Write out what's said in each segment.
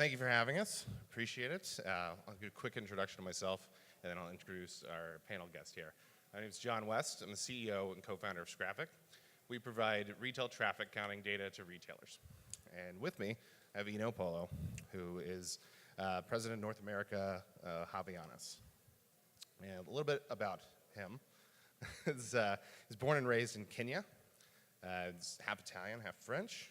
thank you for having us. Appreciate it. I'll give a quick introduction to myself, and then I'll introduce our panel guest here. My name is John West. I'm the CEO and co-founder of Scraffic. We provide retail traffic counting data to retailers. And with me, I have Polo, who is President of North America, Havaianas. And a little bit about him. He's born and raised in Kenya. He's half Italian, half French.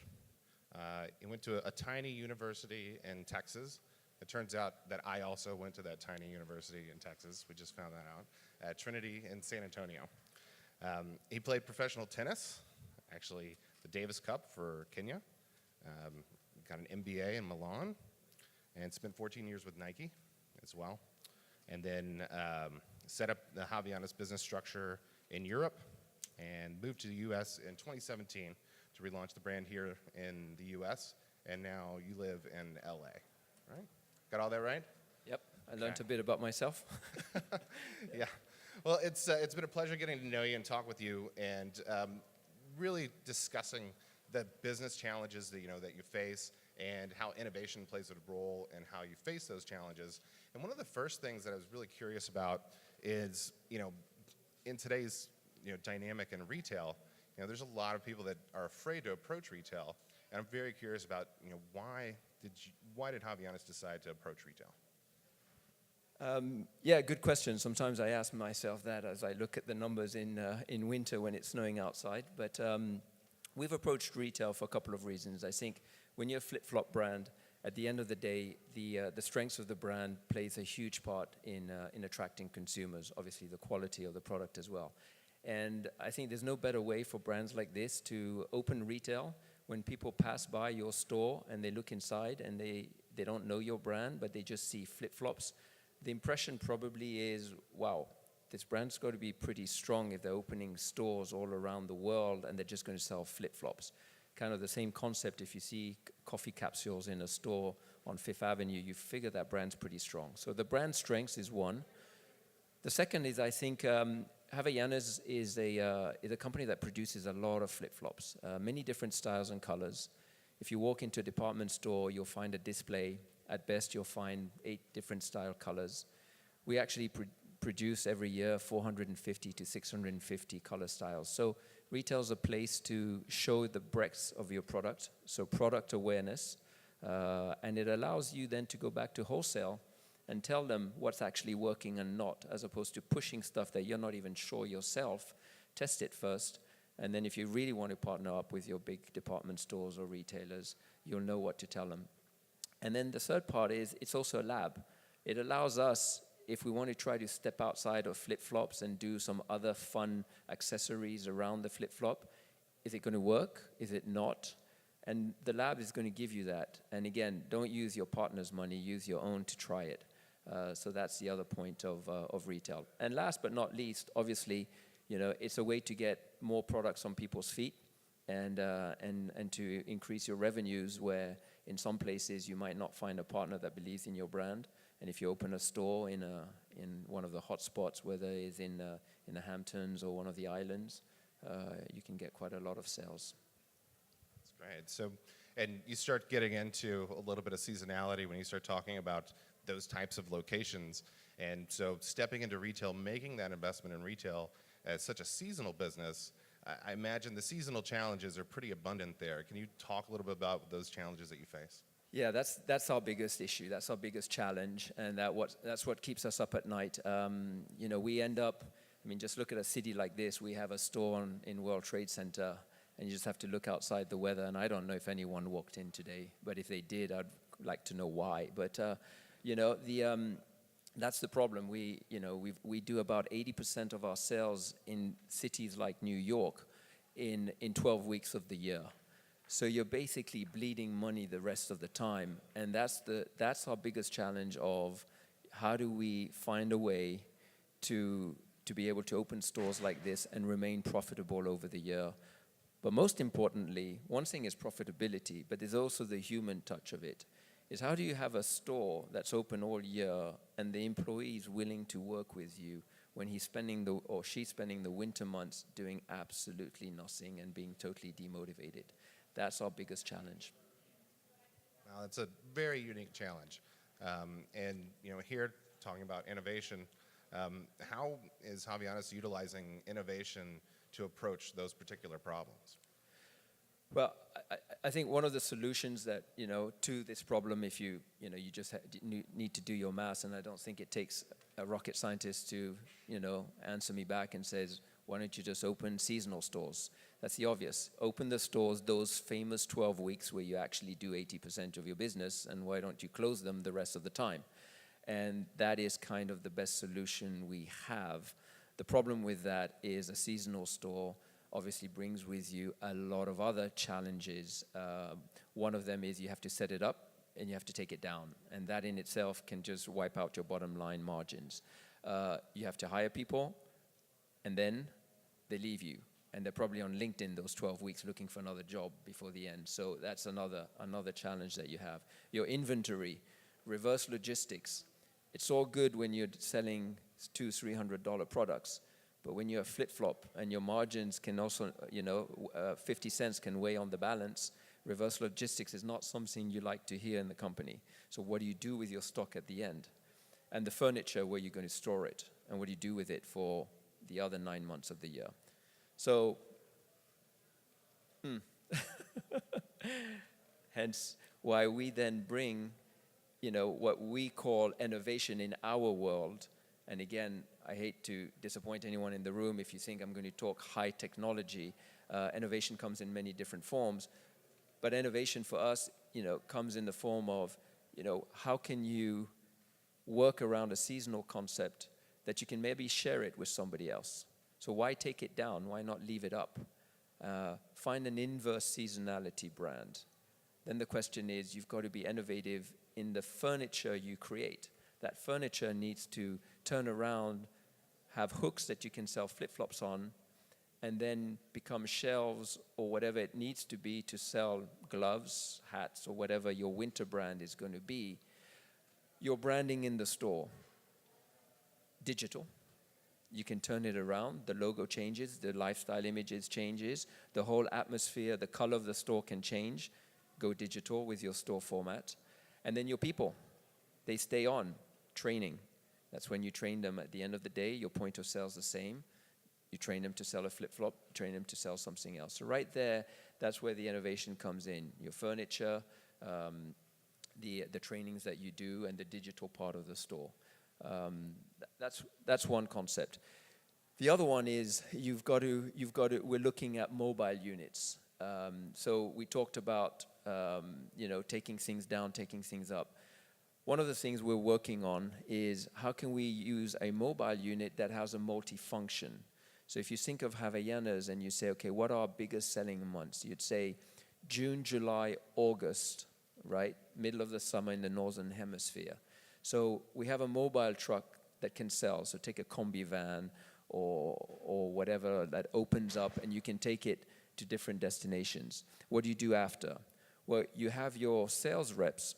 He went to a tiny university in Texas. It turns out that I also went to that tiny university in Texas. We just found that out, at Trinity in San Antonio. He played professional tennis, actually the Davis Cup for Kenya. Got an MBA in Milan, and spent 14 years with Nike as well. And then set up the Havaianas business structure in Europe and moved to the US in 2017 to relaunch the brand here in the US. And now you live in LA, right? Got all that right? Yep, I learned a bit about myself. Yeah. Well, it's been a pleasure getting to know you and talk with you, and really discussing the business challenges that you face and how innovation plays a role in how you face those challenges. And one of the first things that I was really curious about is, in today's dynamic in retail, there's a lot of people that are afraid to approach retail, and I'm very curious about why did Havaianas decide to approach retail? Yeah, good question. Sometimes I ask myself that as I look at the numbers in winter when it's snowing outside. But we've approached retail for a couple of reasons. I think when you're a flip-flop brand, at the end of the day, the strengths of the brand plays a huge part in attracting consumers. Obviously, the quality of the product as well. And I think there's no better way for brands like this to open retail when people pass by your store and they look inside and they don't know your brand, but they just see flip-flops. The impression probably is, wow, this brand's got to be pretty strong if they're opening stores all around the world and they're just going to sell flip-flops. Kind of the same concept if you see coffee capsules in a store on Fifth Avenue, you figure that brand's pretty strong. So the brand strength is one. The second is, I think, Havaianas is a company that produces a lot of flip-flops, many different styles and colors. If you walk into a department store, you'll find a display. At best, you'll find 8 different style colors. We actually produce every year 450 to 650 color styles. So retail's a place to show the breadth of your product, so product awareness, and it allows you then to go back to wholesale and tell them what's actually working and not, as opposed to pushing stuff that you're not even sure yourself. Test it first, and then if you really want to partner up with your big department stores or retailers, you'll know what to tell them. And then the third part is it's also a lab. It allows us, if we want to try to step outside of flip-flops and do some other fun accessories around the flip-flop, is it going to work? Is it not? And the lab is going to give you that. And again, don't use your partner's money, use your own to try it. So that's the other point of retail. And last but not least, obviously, it's a way to get more products on people's feet and to increase your revenues, where in some places you might not find a partner that believes in your brand. And if you open a store in one of the hot spots, whether it's in the Hamptons or one of the islands, you can get quite a lot of sales. That's great. So, and you start getting into a little bit of seasonality when you start talking about those types of locations. And so stepping into retail, making that investment in retail as such a seasonal business, I imagine the seasonal challenges are pretty abundant there. Can you talk a little bit about those challenges that you face? Yeah, that's our biggest issue. That's our biggest challenge, and that's what keeps us up at night. We end up, just look at a city like this. We have a store in World Trade Center, and you just have to look outside the weather. And I don't know if anyone walked in today, but if they did, I'd like to know why. But that's the problem. We do about 80% of our sales in cities like New York in 12 weeks of the year. So you're basically bleeding money the rest of the time, and that's our biggest challenge of how do we find a way to be able to open stores like this and remain profitable over the year. But most importantly, one thing is profitability, but there's also the human touch of it. Is how do you have a store that's open all year and the employee is willing to work with you when he's spending or she's spending the winter months doing absolutely nothing and being totally demotivated? That's our biggest challenge. It's a very unique challenge. And here talking about innovation, how is Havaianas utilizing innovation to approach those particular problems? Well, I think one of the solutions that, to this problem, if you just need to do your math, and I don't think it takes a rocket scientist to, answer me back and says, why don't you just open seasonal stores? That's the obvious. Open the stores those famous 12 weeks where you actually do 80% of your business, and why don't you close them the rest of the time? And that is kind of the best solution we have. The problem with that is a seasonal store obviously brings with you a lot of other challenges. One of them is you have to set it up and you have to take it down. And that in itself can just wipe out your bottom line margins. You have to hire people and then they leave you. And they're probably on LinkedIn those 12 weeks looking for another job before the end. So that's another challenge that you have. Your inventory, reverse logistics. It's all good when you're selling $200-$300 products. But when you're a flip-flop and your margins can also, 50 cents can weigh on the balance, reverse logistics is not something you like to hear in the company. So what do you do with your stock at the end? And the furniture, where you're going to store it? And what do you do with it for the other 9 months of the year? So, hence why we then bring, what we call innovation in our world. And again, I hate to disappoint anyone in the room if you think I'm going to talk high technology. Innovation comes in many different forms. But innovation for us, comes in the form of, how can you work around a seasonal concept that you can maybe share it with somebody else? So why take it down? Why not leave it up? Find an inverse seasonality brand. Then the question is, you've got to be innovative in the furniture you create. That furniture needs to turn around, have hooks that you can sell flip-flops on, and then become shelves or whatever it needs to be to sell gloves, hats, or whatever your winter brand is going to be. Your branding in the store, digital. You can turn it around. The logo changes, the lifestyle images changes, the whole atmosphere, the color of the store can change. Go digital with your store format. And then your people, they stay on. Training. That's when you train them at the end of the day. Your point of sale is the same. You train them to sell a flip-flop, train them to sell something else. So right there, that's where the innovation comes in. Your furniture, the trainings that you do, and the digital part of the store. That's one concept. The other one is we're looking at mobile units. So we talked about taking things down, taking things up. One of the things we're working on is how can we use a mobile unit that has a multifunction. So if you think of Havaianas and you say, okay, what are our biggest selling months? You'd say June, July, August, right? Middle of the summer in the northern hemisphere. So we have a mobile truck that can sell. So take a combi van or whatever that opens up and you can take it to different destinations. What do you do after? Well, you have your sales reps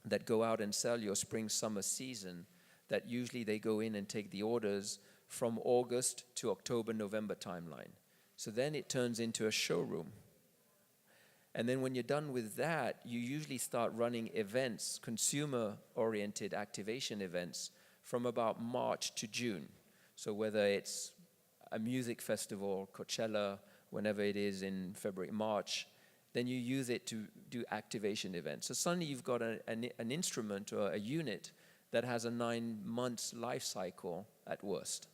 that go out and sell your spring, summer season, that usually they go in and take the orders from August to October, November timeline. So then it turns into a showroom. And then when you're done with that, you usually start running events, consumer-oriented activation events, from about March to June. So whether it's a music festival, Coachella, whenever it is in February, March, then you use it to do activation events. So suddenly you've got an instrument or a unit that has a 9 months life cycle at worst,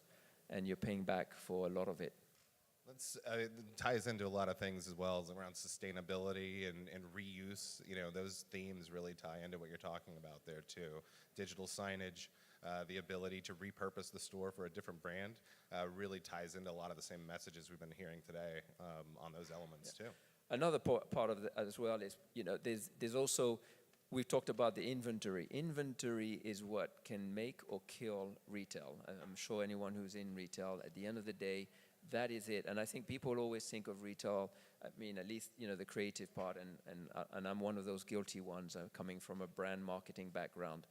and you're paying back for a lot of it. It ties into a lot of things as well as around sustainability and reuse. Those themes really tie into what you're talking about there too. Digital signage, the ability to repurpose the store for a different brand really ties into a lot of the same messages we've been hearing today on those elements too. Another part of it as well is, there's also, we've talked about the inventory. Inventory is what can make or kill retail. I'm sure anyone who's in retail, at the end of the day, that is it. And I think people always think of retail, at least, the creative part, and I'm one of those guilty ones coming from a brand marketing background.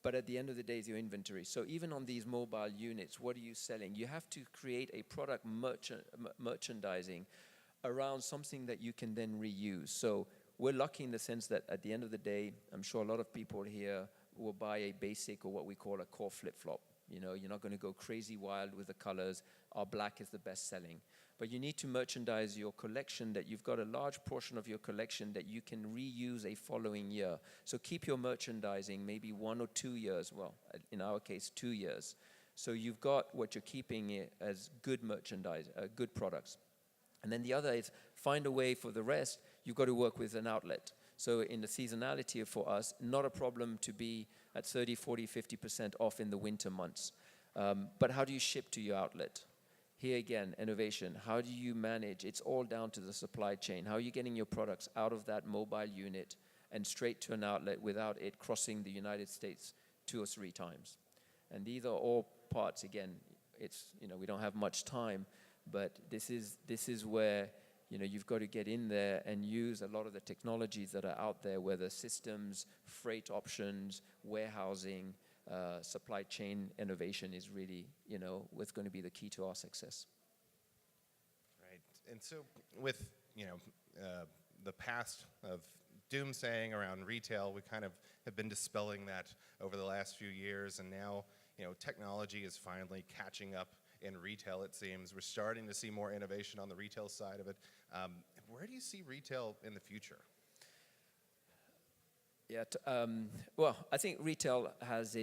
But at the end of the day, it's your inventory. So even on these mobile units, what are you selling? You have to create a product merchandising around something that you can then reuse. So we're lucky in the sense that at the end of the day, I'm sure a lot of people here will buy a basic or what we call a core flip-flop. You know, you're not going to go crazy wild with the colors. Our black is the best selling. But you need to merchandise your collection, that you've got a large portion of your collection that you can reuse a following year. So keep your merchandising maybe 1 or 2 years, well, in our case, 2 years. So you've got what you're keeping as good merchandise, good products. And then the other is find a way for the rest. You've got to work with an outlet. So in the seasonality for us, not a problem to be at 30, 40, 50% off in the winter months. But how do you ship to your outlet? Here again, innovation. How do you manage? It's all down to the supply chain. How are you getting your products out of that mobile unit and straight to an outlet without it crossing the United States 2 or 3 times? And these are all parts, again, it's, you know, we don't have much time, but this is where, you know, you've got to get in there and use a lot of the technologies that are out there, whether systems, freight options, warehousing, supply chain innovation is really, you know, what's going to be the key to our success. Right. And so with, you know, the past of doomsaying around retail, we kind of have been dispelling that over the last few years, and now, you know, technology is finally catching up in retail, it seems. We're starting to see more innovation on the retail side of it. Where do you see retail in the future? Yeah, well, I think retail has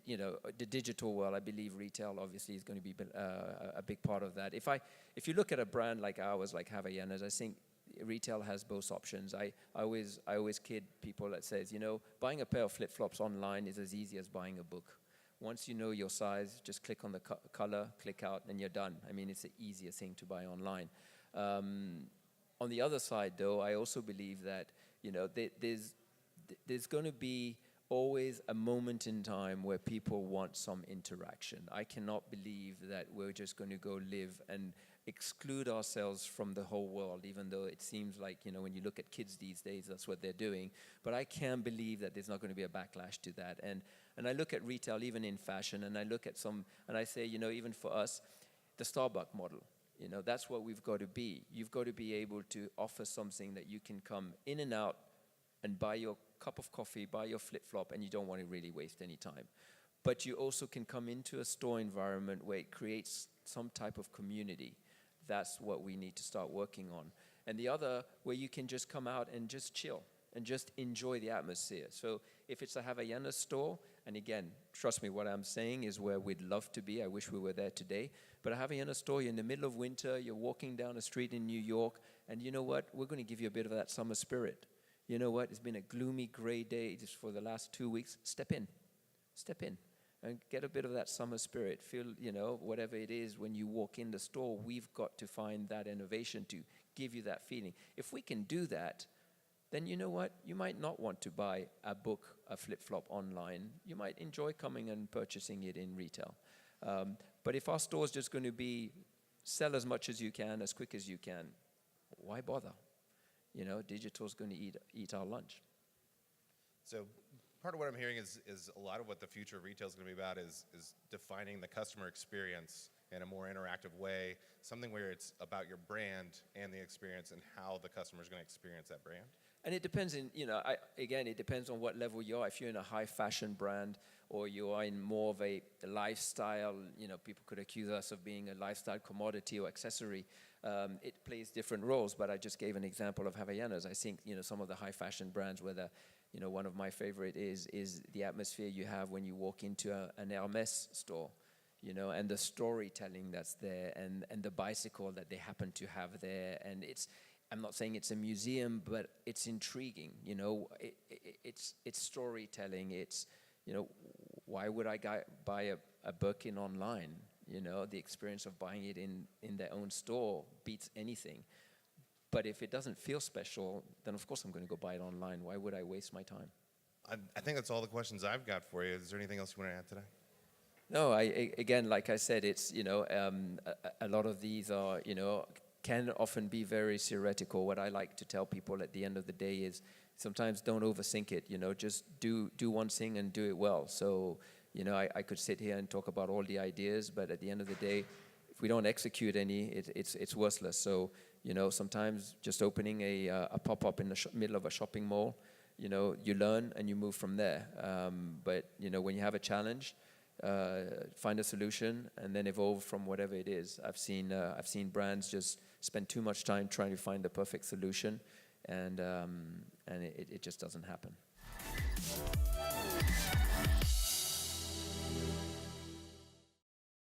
you know, the digital world. I believe retail obviously is going to be a big part of that. If you look at a brand like ours, like Havaianas, I think retail has both options. I always kid people that says, you know, buying a pair of flip-flops online is as easy as buying a book. Once you know your size, just click on the color, click out, and you're done. I mean, it's the easiest thing to buy online. On the other side, though, I also believe that, you know, there's going to be always a moment in time where people want some interaction. I cannot believe that we're just going to go live and exclude ourselves from the whole world, even though it seems like, you know, when you look at kids these days, that's what they're doing. But I can't believe that there's not going to be a backlash to that. And I look at retail, even in fashion, and I look at and I say, you know, even for us, the Starbucks model, you know, that's what we've got to be. You've got to be able to offer something that you can come in and out and buy your cup of coffee, buy your flip-flop, and you don't want to really waste any time. But you also can come into a store environment where it creates some type of community. That's what we need to start working on. And the other, where you can just come out and just chill and just enjoy the atmosphere. So if it's a Havaianas store, and again, trust me, what I'm saying is where we'd love to be. I wish we were there today. But a Havaianas store, you're in the middle of winter, you're walking down a street in New York, and you know what? We're going to give you a bit of that summer spirit. You know what? It's been a gloomy, gray day just for the last 2 weeks. Step in, and get a bit of that summer spirit. Feel, you know, whatever it is when you walk in the store, we've got to find that innovation to give you that feeling. If we can do that, then you know what? You might not want to buy a book, a flip-flop online. You might enjoy coming and purchasing it in retail. But if our store's just going to be sell as much as you can, as quick as you can, why bother? You know, digital's going to eat our lunch. So part of what I'm hearing is a lot of what the future of retail is going to be about is defining the customer experience in a more interactive way, something where it's about your brand and the experience and how the customer is going to experience that brand. And it depends it depends on what level you are. If you're in a high fashion brand or you are in more of a lifestyle, you know, people could accuse us of being a lifestyle commodity or accessory. It plays different roles, but I just gave an example of Havaianas. I think, you know, some of the high fashion brands, whether, you know, one of my favorite is the atmosphere you have when you walk into an Hermes store, you know, and the storytelling that's there and the bicycle that they happen to have there. And I'm not saying it's a museum, but it's intriguing, you know, it's storytelling. It's, you know, why would I buy a Birkin online? You know, the experience of buying it in their own store beats anything. But if it doesn't feel special, then of course I'm going to go buy it online. Why would I waste my time? I think that's all the questions I've got for you. Is there anything else you want to add today? No, again, like I said, it's, you know, a lot of these are, you know, can often be very theoretical. What I like to tell people at the end of the day is sometimes don't overthink it, you know, just do one thing and do it well. So, you know, I could sit here and talk about all the ideas, but at the end of the day, if we don't execute any, it's worthless. So, sometimes just opening a pop-up in the middle of a shopping mall, you learn and you move from there. But, when you have a challenge, find a solution and then evolve from whatever it is. I've seen brands just spend too much time trying to find the perfect solution, and it just doesn't happen.